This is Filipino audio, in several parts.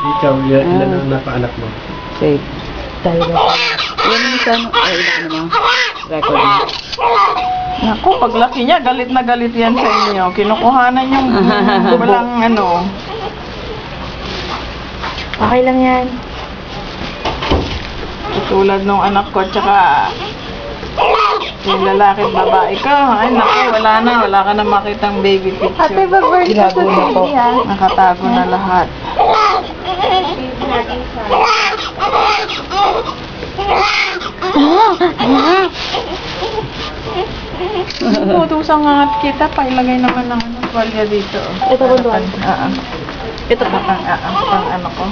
Ikaw, ilan ang napaanak mo? Safe. Talaga. Yan yung isa, ay, ilan mo. Record mo. Naku, paglaki niya, galit na galit yan sa inyo. Kinukuhanan yung walang ano. Okay lang yan. Tulad nung anak ko, tsaka yung lalaki at babae ko. Ay, naku, wala ka na makitang baby picture. Happy birthday Tinago na po. Nakatago na lahat. Tutusang nga kita pa, ilagay naman ng ano, tuwalya dito. Ito po doon. Ito pa pang ano ko.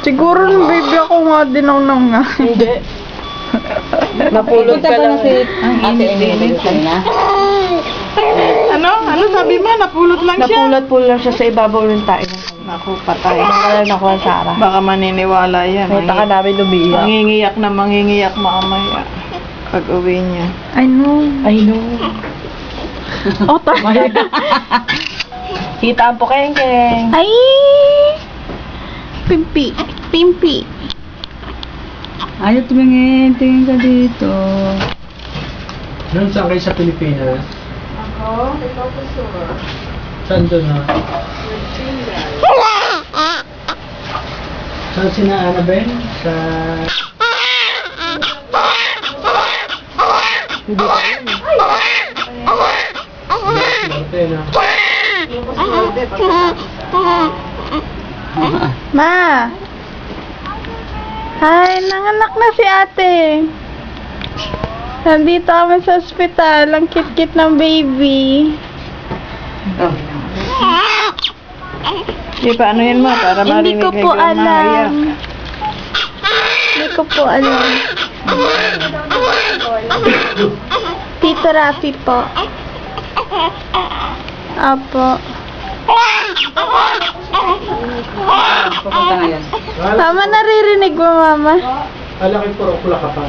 Siguro nung baby ako nga dinaw nga. Hindi. Napulot ka lang. Ang init. Ano sabi mo? Napulot lang siya? Napulot po lang siya sa ibabaw ng tayo. Naku, patay. Wala na ako, Sarah. Baka maniniwala yan. Nakita ka namin lumiyak. Mangingiyak mamaya. Pag uwi niya. I know. Oh, tama. Kita ang pukengkeng. Ay! Pimpi. Ayaw tumingin. Tingin ka dito. Noon saan kayo sa Pilipinas? Ako, ikaw po sure. Saan doon na? Saan sina Annabelle? Sa... Hindi ka yun. Norte na. Ma! Hi, nanganak na si ate. Nandito kami sa ospital. Ang kit-kit ng baby. Di pa ano yan mo? Para Hindi ko po alam. Hindi ko po alam. Tito Rafi po. Apo. Pupunta ngayon. Mama, naririnig mo, Mama? Alaki puro pula ka pa.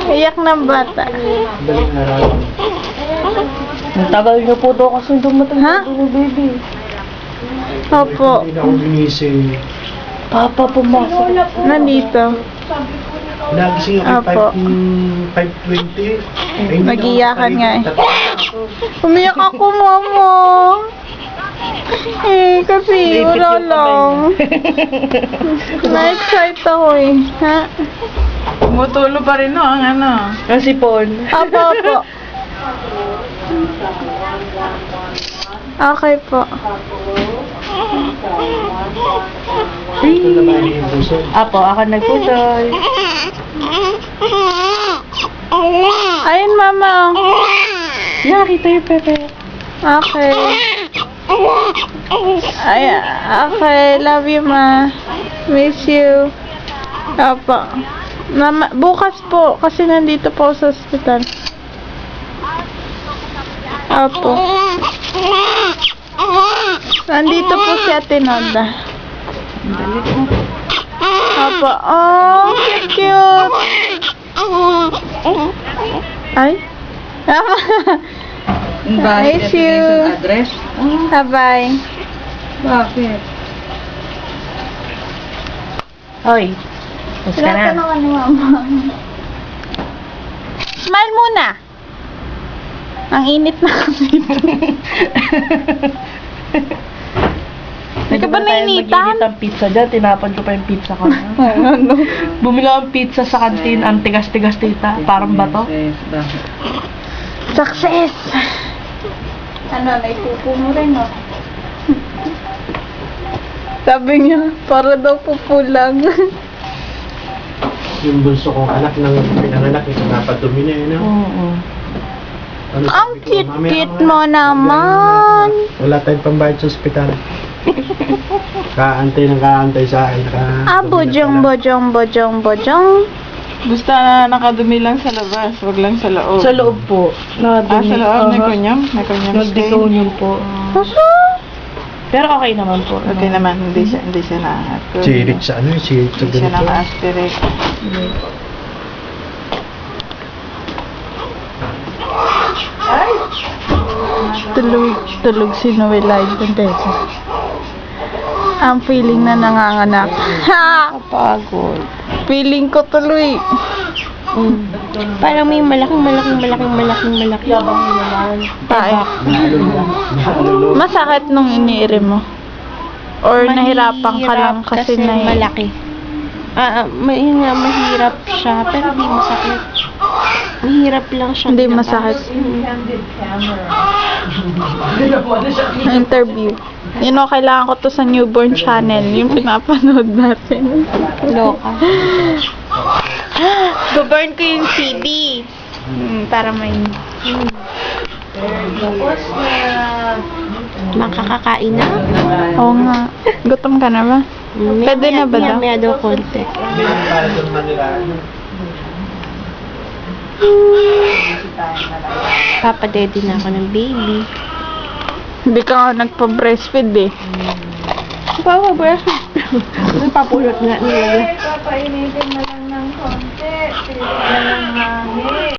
Iyak ng bata. Daling araw. Ang tagal niyo po daw kasi dumating Ha? na baby. Opo. Hindi na ako ginising. Papa, pumasok. Nandito. Nagising ako Apo. 5:20. Nag-iyakan nga eh. Umiyak ako, Mama. Kasi wala lang. Na-excite ako eh. Ha? Tumutulo pa rin no, ang ano. Kasi Paul. Opo. Okay po. Ito na ba yung buso? Apo, ako nagputol. Ayun, Mama. Yeah, kita yung Pepe. Okay. Ay, okay. Love you, Ma. Miss you. Opo. Mama, bukas po, kasi nandito po sa hospital. Opo. Nandito po si Ate Noda. Opo. Oh, cute. Ay. Miss you. Address? Bye-bye. Bakit? Hoy. Gusto ka na? Tinatanong ni Mama. Smile muna. Ang init na kasi. Hindi ka ba nainitan? Mag-init ang pizza dyan. Tinapan ko pa yung pizza ko. Bumili ako ng pizza sa kantin. Ang tigas-tigas tita. Parang bato. Success! Ano, naipupo mo rin, no? Sabi niya, para daw pupo lang. Yung bunso kong anak ng pinanganak, ito napadumi na yun. Oo. Ano Ang sabi ko, cute-cute "Mamaya, mo naman. Wala tayong pambayad sa ospital. Kaantay sa akin. Bojong. Basta nakadumi lang sa labas, wag lang sa loob. Sa loob po. Sa loob, may kunyam stain. Nagdikonyum po. Pero okay naman po. Okay naman, hindi siya na-aspirate. Sirit sa ano, sirit sa Hindi siya ganito. na-aspirate. Tulog si Noelay. Contessa. Ang feeling na nanganganak. Ha! Kapagod. Feeling ko tuloy. Parang may malaking. Yabang mo naman. Ay. Masakit nung iniiri mo? Or nahirapan ka lang kasi na malaki. Yun nga, mahirap siya, pero di masakit. Mahirap lang siya. Hindi masakit. Interview. You know, kailangan ko to sa newborn channel. Yung pinapanood natin. Loka. Go-burn ko yung CD. Para may... Tapos makakakain na? Oo nga. Gutom ka na ba? Pwede na ba daw? Maya daw konti. Papadedi na ako ng baby. Hindi ka nga nagpa-breastfeed eh. Papa, breastfeed. Papulot nga nila. Papainitin na lang ng konti.